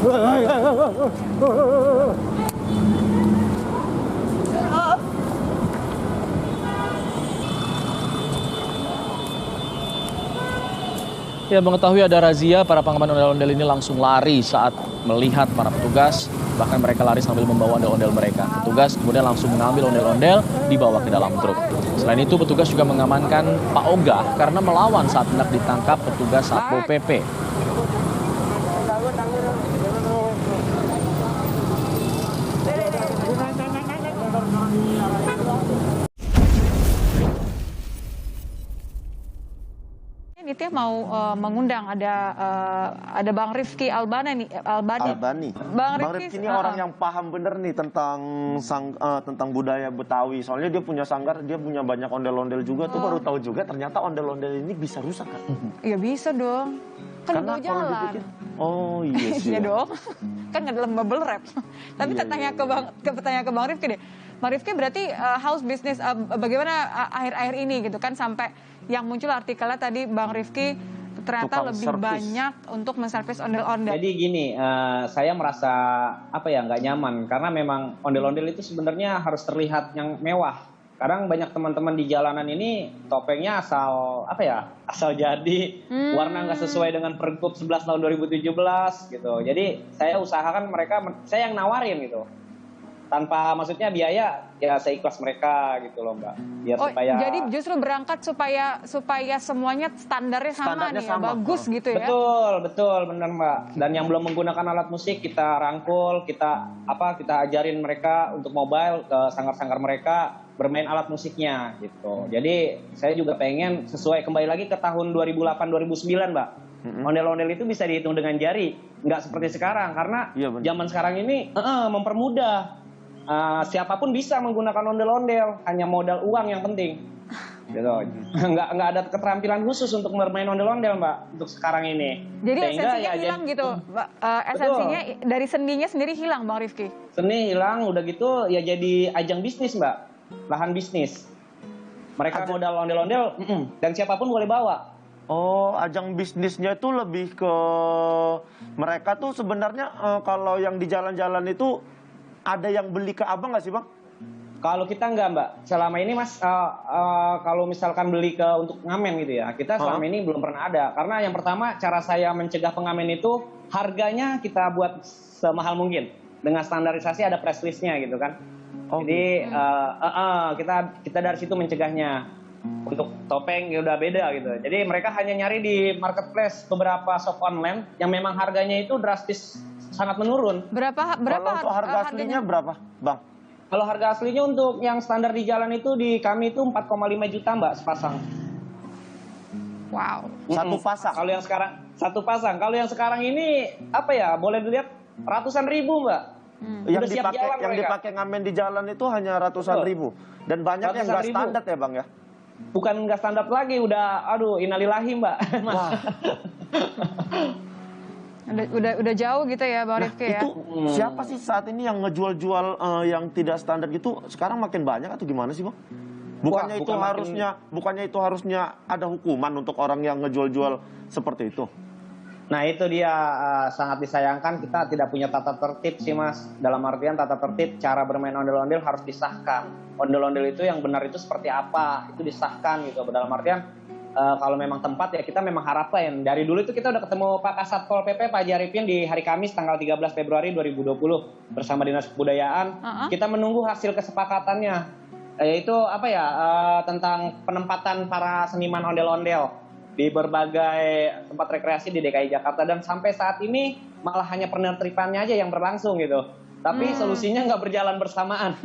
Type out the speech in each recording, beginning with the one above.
Ya, mengetahui ada razia, para pengamen ondel-ondel ini langsung lari saat melihat para petugas. Bahkan mereka lari sambil membawa ondel-ondel mereka. Petugas kemudian langsung mengambil ondel-ondel, dibawa ke dalam truk. Selain itu, petugas juga mengamankan Pak Oga karena melawan saat hendak ditangkap petugas Satpol PP. Nitya mau mengundang ada Bang Rifki Albani. Bang Rifki ini orang yang paham bener nih tentang budaya Betawi. Soalnya dia punya sanggar, dia punya banyak ondel-ondel juga. Tuh baru tahu juga ternyata ondel-ondel ini bisa rusak kan? Iya bisa dong. Kan karena di kalau jalan. dipikir, oh iya sih. Iya dong. Kan nggak dalam bubble wrap. Tapi tanya ke Bang Rifki deh. Bang Rifki berarti house business bagaimana akhir-akhir ini gitu kan sampai yang muncul artikelnya tadi Bang Rifki ternyata lebih banyak untuk menservis ondel-ondel. Jadi gini, saya merasa nggak nyaman karena memang ondel-ondel itu sebenarnya harus terlihat yang mewah. Kadang banyak teman-teman di jalanan ini topengnya asal jadi, warna nggak sesuai dengan Pergub 11 tahun 2017 gitu. Jadi saya usahakan saya yang nawarin gitu. Tanpa maksudnya biaya, ya seikhlas mereka gitu loh Mbak. Biar supaya jadi justru berangkat supaya semuanya standarnya sama nih, sama. Bagus gitu ya. Betul benar Mbak. Dan yang belum menggunakan alat musik kita rangkul, kita ajarin mereka untuk mobile ke sanggar-sanggar mereka bermain alat musiknya gitu. Jadi saya juga pengen sesuai kembali lagi ke tahun 2008-2009 Mbak. Ondel-ondel itu bisa dihitung dengan jari, nggak seperti sekarang karena zaman sekarang ini mempermudah. Siapapun bisa menggunakan ondel-ondel, hanya modal uang yang penting. Gitu. Nggak ada keterampilan khusus untuk bermain ondel-ondel Mbak untuk sekarang ini. Jadi esensinya hilang gitu, esensinya dari seninya sendiri hilang Bang Rifki. Seni hilang, udah gitu ya jadi ajang bisnis Mbak, lahan bisnis. Mereka modal ondel-ondel dan siapapun boleh bawa. Oh, ajang bisnisnya itu lebih ke mereka tuh sebenarnya kalau yang di jalan-jalan itu ada yang beli ke abang nggak sih Bang? Kalau kita nggak Mbak, selama ini Mas, kalau misalkan beli untuk ngamen gitu ya, kita selama ini belum pernah ada. Karena yang pertama cara saya mencegah pengamen itu harganya kita buat semahal mungkin. Dengan standarisasi ada price listnya gitu kan. Jadi kita dari situ mencegahnya. Untuk topeng ya udah beda gitu. Jadi mereka hanya nyari di marketplace beberapa shop online yang memang harganya itu drastis sangat menurun. Berapa kalau untuk harga aslinya berapa, Bang? Kalau harga aslinya untuk yang standar di jalan itu di kami itu 4,5 juta Mbak sepasang. Wow. Satu pasang. Kalau yang sekarang satu pasang. Kalau yang sekarang ini boleh dilihat ratusan ribu Mbak. Yang dipakai ngamen di jalan itu hanya ratusan ribu dan banyak yang nggak standar ya Bang ya? Bukan nggak standar lagi, udah innalillahi Mbak. Wah. Udah jauh gitu ya Bang Rifki ya. Itu siapa sih saat ini yang ngejual-jual yang tidak standar gitu sekarang makin banyak atau gimana sih Bang? Bukannya itu harusnya ada hukuman untuk orang yang ngejual-jual seperti itu? Nah itu dia sangat disayangkan kita tidak punya tata tertib sih Mas. Dalam artian tata tertib cara bermain ondel-ondel harus disahkan. Ondel-ondel itu yang benar itu seperti apa, itu disahkan gitu. Dalam artian kalau memang tempat ya kita memang harapkan. Dari dulu itu kita udah ketemu Pak Kasat Pol PP Pak Jaripin di hari Kamis tanggal 13 Februari 2020 bersama Dinas Kebudayaan. Kita menunggu hasil kesepakatannya, yaitu tentang penempatan para seniman ondel-ondel di berbagai tempat rekreasi di DKI Jakarta, dan sampai saat ini malah hanya penertibannya aja yang berlangsung gitu. Tapi solusinya nggak berjalan bersamaan.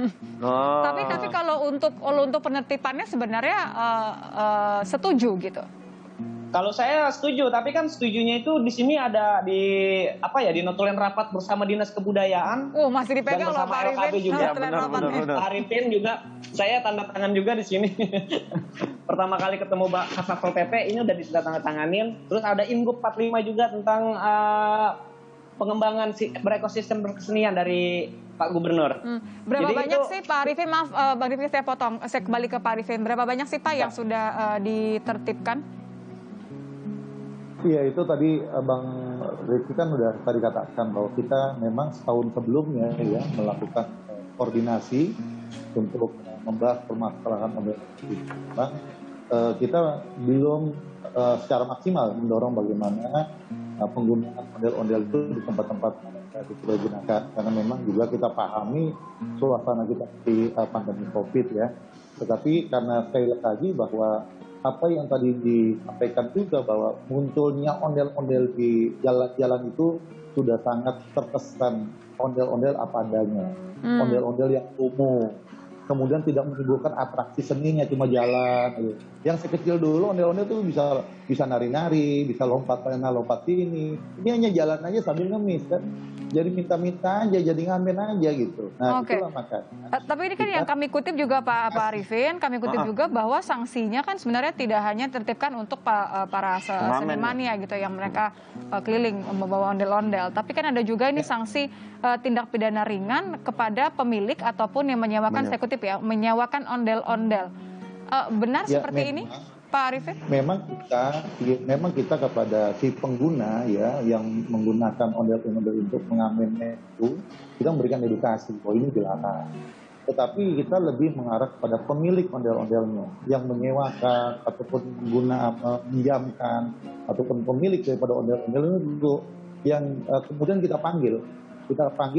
Tapi kalau untuk penertibannya sebenarnya setuju gitu. Kalau saya setuju, tapi kan setujunya itu di sini ada di notulen rapat bersama Dinas Kebudayaan. Masih dipegang dan bersama LKB juga. Benar. Pak Arifin juga, saya tanda tangan juga di sini. Pertama kali ketemu Pak Kasat Pol PP ini udah tanda tanganin. Terus ada Ingup 45 juga tentang pengembangan berekosistem berkesenian dari Pak Gubernur. Berapa banyak sih Pak Arifin, maaf Bang Rifki saya potong, saya kembali ke Pak Arifin. Berapa banyak sih Pak yang sudah ditertibkan? Iya itu tadi Bang Rifki kan udah tadi katakan bahwa kita memang setahun sebelumnya ya melakukan koordinasi untuk membahas permasalahan model ini. Memang kita belum secara maksimal mendorong bagaimana penggunaan ondel-ondel itu di tempat-tempat yang kita gunakan, karena memang juga kita pahami suasana kita di pandemi COVID ya. Tetapi karena sekali lagi bahwa apa yang tadi disampaikan juga bahwa munculnya ondel-ondel di jalan-jalan itu sudah sangat terkesan ondel-ondel apa adanya, ondel-ondel yang umum. Kemudian tidak menimbulkan atraksi seninya, cuma jalan. Gitu. Yang sekecil dulu ondel-ondel itu bisa nari-nari, bisa lompat sana, lompat sini. Ini hanya jalan aja sambil ngemis kan. Jadi minta-minta aja, jadi ngamen aja gitu. Nah, itulah makanya. Tapi ini kan yang kami kutip juga Pak Arifin, kami kutip juga bahwa sanksinya kan sebenarnya tidak hanya tertibkan untuk para senimannya gitu yang mereka keliling membawa ondel-ondel, tapi kan ada juga ini sanksi tindak pidana ringan kepada pemilik ataupun yang menyewakan, saya kutip ya, menyewakan ondel-ondel. Benar ya, seperti ini, Pak Arifin? Memang kita kepada si pengguna ya yang menggunakan ondel-ondel untuk mengamen itu, kita memberikan edukasi bahwa ini dilarang. Tetapi kita lebih mengarah kepada pemilik ondel-ondelnya yang menyewakan ataupun meminjamkan ataupun pemilik daripada ondel-ondel itu yang kemudian kita panggil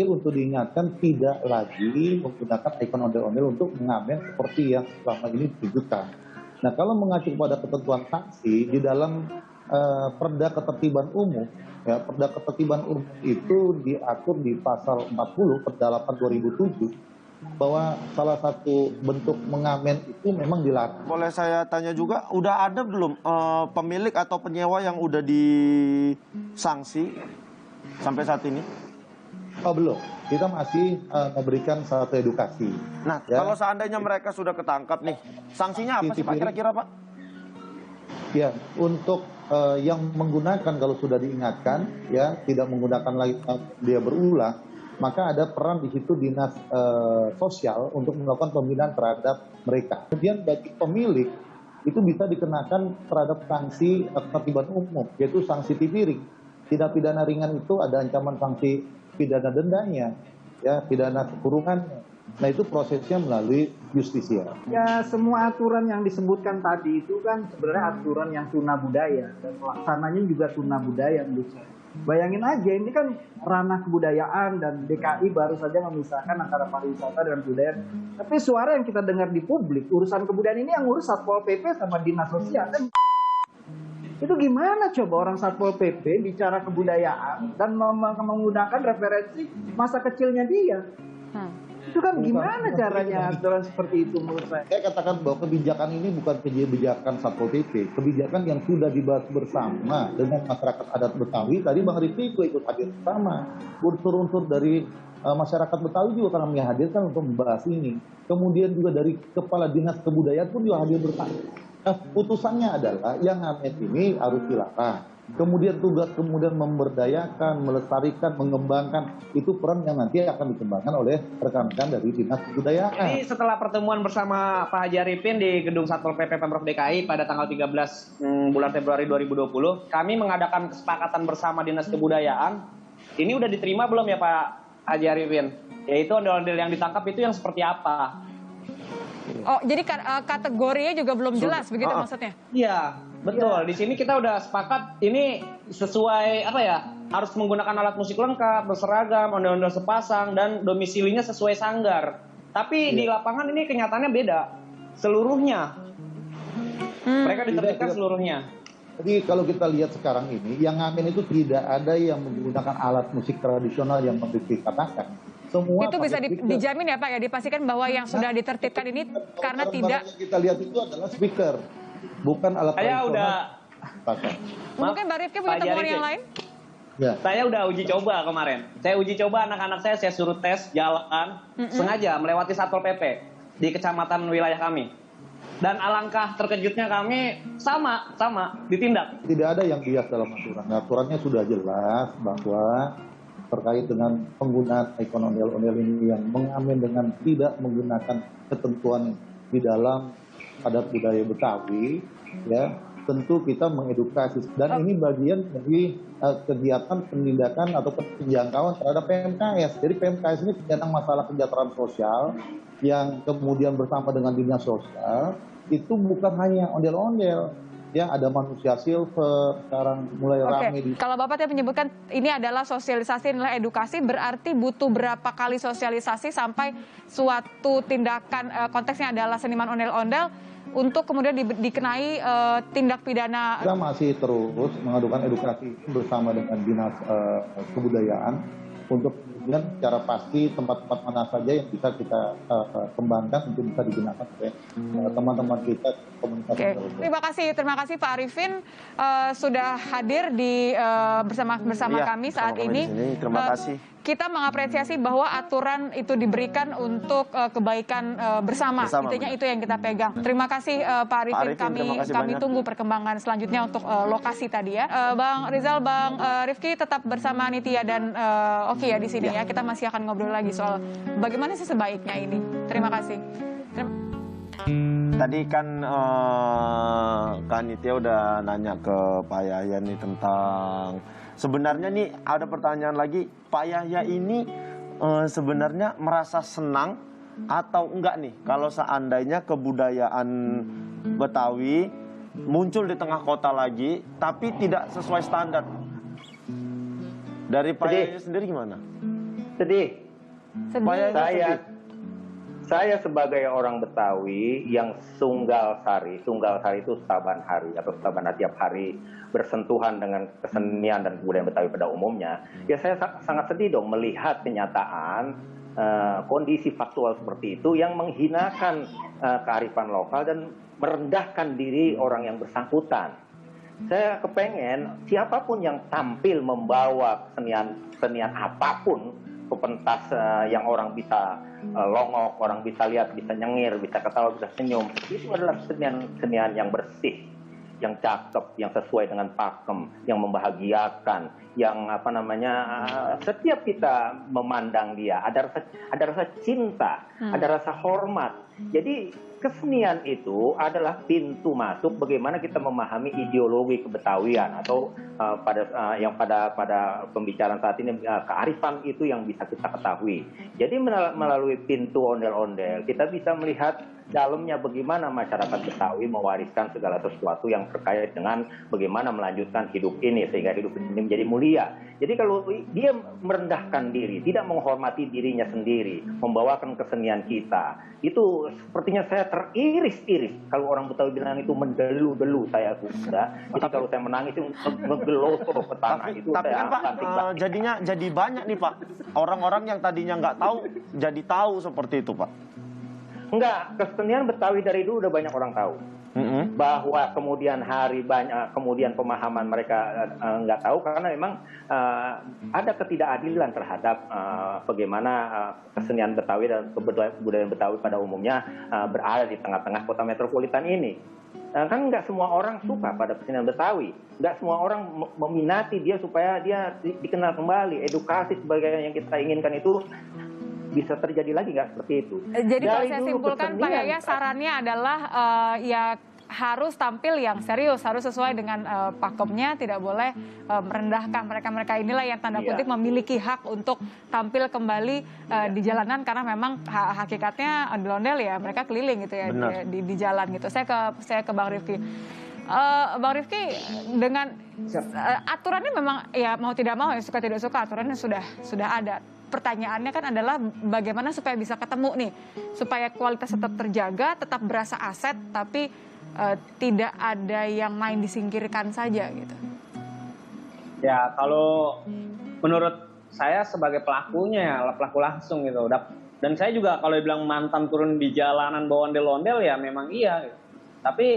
untuk diingatkan tidak lagi menggunakan ikon ondel-ondel untuk mengamen seperti yang selama ini ditujukan. Nah, kalau mengacu pada ketentuan sanksi di dalam Perda Ketertiban Umum, ya, Perda Ketertiban Umum itu diatur di pasal 40 Perda 8 2007 bahwa salah satu bentuk mengamen itu memang dilarang. Boleh saya tanya juga, udah ada belum pemilik atau penyewa yang udah disanksi sampai saat ini? Oh belum, kita masih memberikan satu edukasi. Nah, ya. Kalau seandainya mereka sudah ketangkap nih, sanksinya apa sih Pak kira-kira Pak? Ya, untuk yang menggunakan kalau sudah diingatkan, ya tidak menggunakan lagi dia berulang, maka ada peran di situ dinas sosial untuk melakukan pembinaan terhadap mereka. Kemudian bagi pemilik itu bisa dikenakan terhadap sanksi ketertiban umum, yaitu sanksi tipiring. Tindak pidana ringan itu ada ancaman sanksi pidana dendanya, ya pidana kurungannya. Nah itu prosesnya melalui justisia. Ya semua aturan yang disebutkan tadi itu kan sebenarnya aturan yang tuna budaya dan pelaksananya juga tuna budaya menurut saya. Bayangin aja ini kan ranah kebudayaan dan DKI baru saja memisahkan antara pariwisata dan budaya. Tapi suara yang kita dengar di publik urusan kebudayaan ini yang ngurus Satpol PP sama Dinas Sosial kan. Itu gimana coba orang Satpol PP bicara kebudayaan dan menggunakan referensi masa kecilnya dia? Itu kan gimana caranya aturan seperti itu menurut saya? Saya katakan bahwa kebijakan ini bukan kebijakan Satpol PP, kebijakan yang sudah dibahas bersama dengan masyarakat adat Betawi. Tadi Bang Rifki juga ikut hadir bersama. Unsur-unsur dari masyarakat Betawi juga kami hadirkan untuk membahas ini. Kemudian juga dari Kepala Dinas Kebudayaan pun juga hadir bersama. Nah, putusannya adalah yang ngamen ini harus dilarang. Kemudian tugas kemudian memberdayakan, melestarikan, mengembangkan itu peran yang nanti akan dikembangkan oleh rekan-rekan dari Dinas Kebudayaan. Jadi setelah pertemuan bersama Pak Haji Arifin di Gedung Satpol PP Pemprov DKI pada tanggal 13 bulan Februari 2020, kami mengadakan kesepakatan bersama Dinas Kebudayaan. Ini udah diterima belum ya Pak Haji Arifin? Yaitu ondel-ondel yang ditangkap itu yang seperti apa? Oh, jadi kategorinya juga belum jelas begitu maksudnya? Iya, betul. Di sini kita udah sepakat ini sesuai apa ya? Harus menggunakan alat musik lengkap, berseragam, ondel-ondel sepasang dan domisilinya sesuai sanggar. Tapi di lapangan ini kenyataannya beda. Seluruhnya. Mereka ditertibkan seluruhnya. Jadi kalau kita lihat sekarang ini, yang ngamen itu tidak ada yang menggunakan alat musik tradisional yang dikatakan. Semua itu bisa dijamin ya Pak ya, dipastikan bahwa yang sudah ditertibkan ini karena tidak. Yang kita lihat itu adalah speaker, bukan alat saya udah. Mungkin Mbak Rifki punya temuan yang lain? Ya. Saya udah uji coba kemarin. Saya uji coba anak-anak saya suruh tes jalan sengaja melewati Satpol PP di kecamatan wilayah kami. Dan alangkah terkejutnya kami sama ditindak. Tidak ada yang bias dalam aturan. Aturannya sudah jelas bahwa terkait dengan penggunaan ikon ondel-ondel ini yang mengamen dengan tidak menggunakan ketentuan di dalam adat budaya Betawi, ya tentu kita mengedukasi. Dan ini bagian dari kegiatan penindakan atau penjangkauan terhadap PMKS. Jadi PMKS ini tentang masalah kesejahteraan sosial yang kemudian bersama dengan dinas sosial, itu bukan hanya ondel-ondel. Ya, ada manusia silver, sekarang mulai ramai di... Kalau Bapak tadi menyebutkan ini adalah sosialisasi, adalah edukasi, berarti butuh berapa kali sosialisasi sampai suatu tindakan, konteksnya adalah seniman ondel-ondel, untuk kemudian dikenai tindak pidana? Kita masih terus mengadukan edukasi bersama dengan dinas kebudayaan, untuk kemudian secara pasti tempat-tempat mana saja yang bisa kita kembangkan untuk bisa digunakan oleh teman-teman kita komunitas. Terima kasih Pak Arifin sudah hadir di bersama kami saat ini. Terima kasih. Kita mengapresiasi bahwa aturan itu diberikan untuk kebaikan bersama. Intinya itu yang kita pegang. Terima kasih Pak Arifin. Kami tunggu perkembangan selanjutnya untuk lokasi tadi ya. Bang Rizal, Bang Rifki tetap bersama Nitya dan Oki ya di sini ya. Kita masih akan ngobrol lagi soal bagaimana sih sebaiknya ini. Terima kasih. Tadi kan Kak Nitya udah nanya ke Pak Yahya nih tentang, sebenarnya nih ada pertanyaan lagi, Pak Yahya ini sebenarnya merasa senang atau enggak nih kalau seandainya kebudayaan Betawi muncul di tengah kota lagi tapi tidak sesuai standar? Dari Pak Yahya sendiri gimana? Sedih. Pak Yahya sedih. Saya sebagai orang Betawi yang Sunggal Sari itu Saban Hari atau Saban tiap hari bersentuhan dengan kesenian dan kebudayaan Betawi pada umumnya, ya saya sangat sedih dong melihat kenyataan kondisi faktual seperti itu yang menghinakan kearifan lokal dan merendahkan diri orang yang bersangkutan. Saya kepengen siapapun yang tampil membawa kesenian apapun ke pentas yang orang bisa longok, orang bisa lihat, bisa nyengir, bisa ketawa, bisa senyum. Itu adalah kesenian yang bersih, yang cakep, yang sesuai dengan pakem, yang membahagiakan, yang setiap kita memandang dia ada rasa cinta, ada rasa hormat. Jadi kesenian itu adalah pintu masuk bagaimana kita memahami ideologi kebetawian atau pada pembicaraan saat ini kearifan itu yang bisa kita ketahui. Jadi melalui pintu ondel-ondel kita bisa melihat dalamnya bagaimana masyarakat Betawi mewariskan segala sesuatu yang terkait dengan bagaimana melanjutkan hidup ini sehingga hidup ini menjadi mulia. Jadi kalau dia merendahkan diri, tidak menghormati dirinya sendiri, membawakan kesenian kita, itu sepertinya saya teriris-iris. Kalau orang Betawi bilang itu mendelu-delu saya sudah. Jadi kalau saya menangis itu menggelosor ke tanah. Tapi kan Pak, jadinya jadi banyak nih Pak, orang-orang yang tadinya nggak tahu jadi tahu seperti itu Pak. Enggak, kesenian Betawi dari dulu udah banyak orang tahu. Bahwa kemudian kemudian pemahaman mereka nggak tahu karena memang ada ketidakadilan terhadap bagaimana kesenian Betawi dan kebudayaan Betawi pada umumnya berada di tengah-tengah kota metropolitan ini. Kan nggak semua orang suka pada kesenian Betawi, nggak semua orang meminati dia supaya dia dikenal kembali. Edukasi sebagai yang kita inginkan itu bisa terjadi lagi nggak seperti itu. Jadi kalau saya simpulkan Pak Yahya sarannya adalah ya harus tampil yang serius, harus sesuai dengan pakemnya, tidak boleh merendahkan mereka-mereka inilah yang tanda kutip memiliki hak untuk tampil kembali di jalanan karena memang hakikatnya ondel-ondel ya mereka keliling gitu ya di jalan gitu. Saya ke Bang Rifki. Bang Rifki, dengan aturannya memang ya mau tidak mau ya suka tidak suka aturannya sudah ada. Pertanyaannya kan adalah bagaimana supaya bisa ketemu nih, supaya kualitas tetap terjaga, tetap berasa aset, tapi tidak ada yang main disingkirkan saja gitu. Ya kalau menurut saya sebagai pelakunya ya pelaku langsung gitu. Dan saya juga kalau dibilang mantan turun di jalanan bawa ondel-ondel ya memang iya. Gitu. Tapi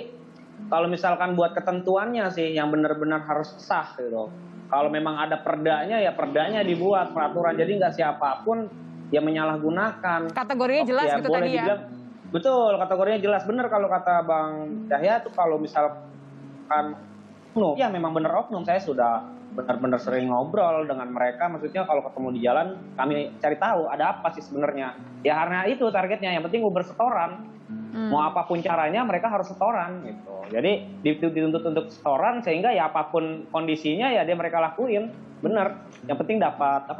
kalau misalkan buat ketentuannya sih yang benar-benar harus sah gitu. Kalau memang ada perdanya ya perdanya dibuat peraturan jadi nggak siapapun yang menyalahgunakan. Kategorinya jelas gitu tadi ya. Betul, kategorinya jelas benar kalau kata Bang Yahya tuh kalau misalkan oknum. Ya memang benar oknum. Saya sudah benar-benar sering ngobrol dengan mereka. Maksudnya kalau ketemu di jalan, kami cari tahu ada apa sih sebenarnya. Ya karena itu targetnya. Yang penting gue bersetoran. Mau apapun caranya, mereka harus setoran gitu. Jadi dituntut untuk setoran sehingga ya apapun kondisinya ya dia mereka lakuin. Benar. Yang penting dapat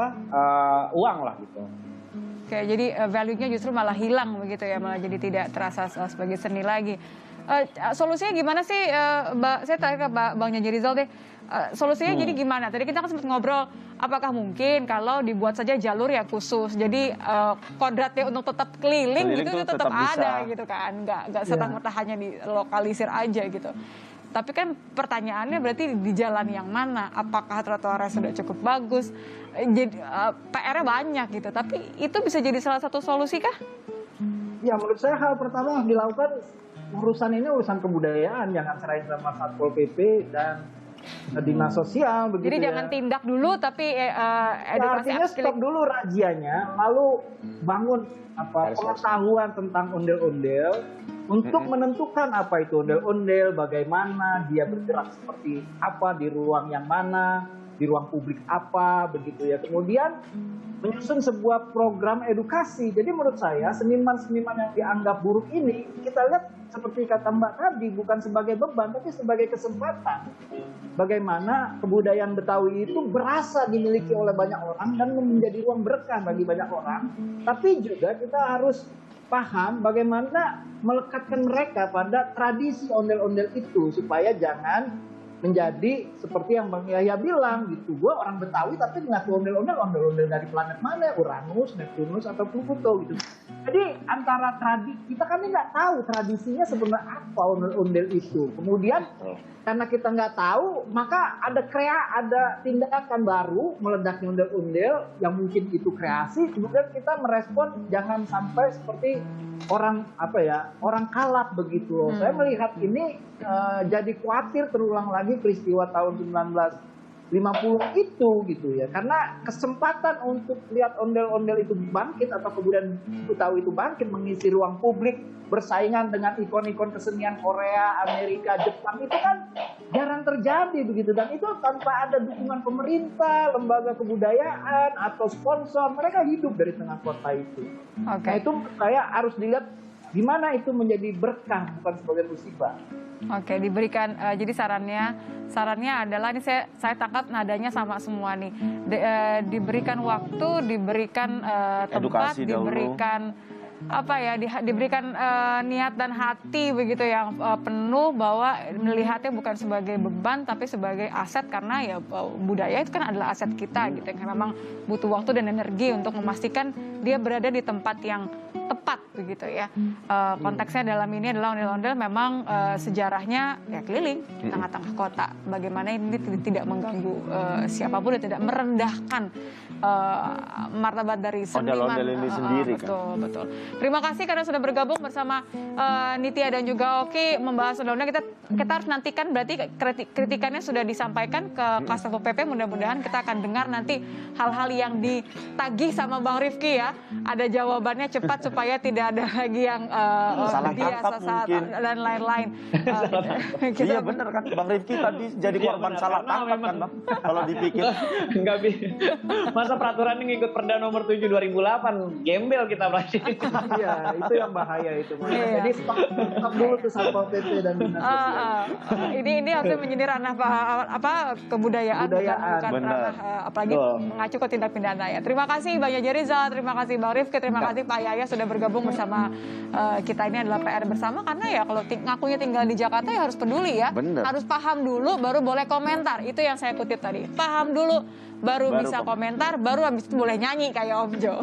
uang lah gitu. Oke, jadi value-nya justru malah hilang begitu ya, malah jadi tidak terasa sebagai seni lagi. Solusinya gimana sih, saya tanya ke Bang Janji Rizal deh. Solusinya jadi gimana? Tadi kita kan sempat ngobrol, apakah mungkin kalau dibuat saja jalur ya khusus, jadi kodratnya untuk tetap keliling itu tetap ada bisa. gitu kan, nggak serta-merta hanya dilokalisir aja gitu. Tapi kan pertanyaannya berarti di jalan yang mana? Apakah trotoarnya sudah cukup bagus? Jadi PR-nya banyak gitu. Tapi itu bisa jadi salah satu solusi kah? Ya menurut saya hal pertama yang dilakukan, urusan ini urusan kebudayaan, jangan serahin sama Satpol PP dan dinas sosial begitu. Jadi ya. jangan tindak dulu tapi edukasi Artinya stop dulu razianya, lalu bangun pengetahuan tentang ondel-ondel untuk menentukan apa itu ondel-ondel, bagaimana dia bergerak seperti apa di ruang yang mana, di ruang publik apa begitu ya. Kemudian menyusun sebuah program edukasi. Jadi menurut saya seniman-seniman yang dianggap buruk ini kita lihat seperti kata Mbak tadi, bukan sebagai beban tapi sebagai kesempatan. Bagaimana kebudayaan Betawi itu berasa dimiliki oleh banyak orang dan menjadi ruang berkah bagi banyak orang. Tapi juga kita harus paham bagaimana melekatkan mereka pada tradisi ondel-ondel itu supaya jangan menjadi seperti yang Bang Yahya bilang gitu. Gue orang Betawi tapi ngaku ondel-ondel dari planet mana? Uranus, Neptunus atau Pluto gitu. Jadi antara kita kan nggak tahu tradisinya sebenarnya apa ondel-ondel itu. Kemudian karena kita nggak tahu, maka ada tindakan baru meledaknya ondel-ondel yang mungkin itu kreasi. Kemudian kita merespon jangan sampai seperti orang kalap begitu loh. Saya melihat ini jadi khawatir terulang lagi peristiwa tahun 1950 itu gitu ya. Karena kesempatan untuk lihat ondel-ondel itu bangkit atau kemudian Betawi itu bangkit mengisi ruang publik bersaingan dengan ikon-ikon kesenian Korea, Amerika, Jepang itu kan jarang terjadi begitu, dan itu tanpa ada dukungan pemerintah, lembaga kebudayaan atau sponsor, mereka hidup dari tengah kota itu. Oke. Nah itu saya harus dilihat gimana itu menjadi berkah bukan sebagai musibah. Oke, diberikan jadi sarannya adalah ini saya tangkap nadanya sama semua nih. Diberikan waktu, diberikan tempat, Edukasi dahulu. diberikan diberikan niat dan hati begitu yang penuh bahwa melihatnya bukan sebagai beban tapi sebagai aset, karena ya budaya itu kan adalah aset kita gitu, yang memang butuh waktu dan energi untuk memastikan dia berada di tempat yang tepat begitu ya. Konteksnya dalam ini adalah ondel-ondel memang sejarahnya ya keliling di tengah-tengah kota. Bagaimana ini tidak mengganggu siapapun dan tidak merendahkan martabat dari seniman. Ondel-ondel ini sendiri kan. Betul. Terima kasih karena sudah bergabung bersama Nitya dan juga Oki membahas ondel-ondel. Kita harus nantikan, berarti kritikannya sudah disampaikan ke Satpol PP. Mudah-mudahan kita akan dengar nanti hal-hal yang ditagih sama Bang Rifki ya. Ada jawabannya cepat supaya tidak ada lagi yang biasa dan lain-lain. Iya benar kan, Bang Rifki tadi jadi korban salah tangkap kan Bang, kalau dipikir. Enggak bisa. Masa peraturan ini ngikut Perda nomor 7 2008, gembel kita berarti. Iya, itu yang bahaya itu. Jadi stop dulu tuh Satpol PP dan dinas sosial. Ini harusnya menjadi ranah kebudayaan, bukan ranah apalagi mengacu ke tindak pidana ya. Terima kasih Bang Janji Rizal, terima kasih Bang Rifki, terima kasih Pak Yahya sudah bergabung bersama kita. Ini adalah PR bersama, karena ya kalau ngakunya tinggal di Jakarta ya harus peduli ya. Bener. Harus paham dulu baru boleh komentar. Itu yang saya kutip tadi. Paham dulu baru bisa komentar, baru habis itu boleh nyanyi kayak Om Jo.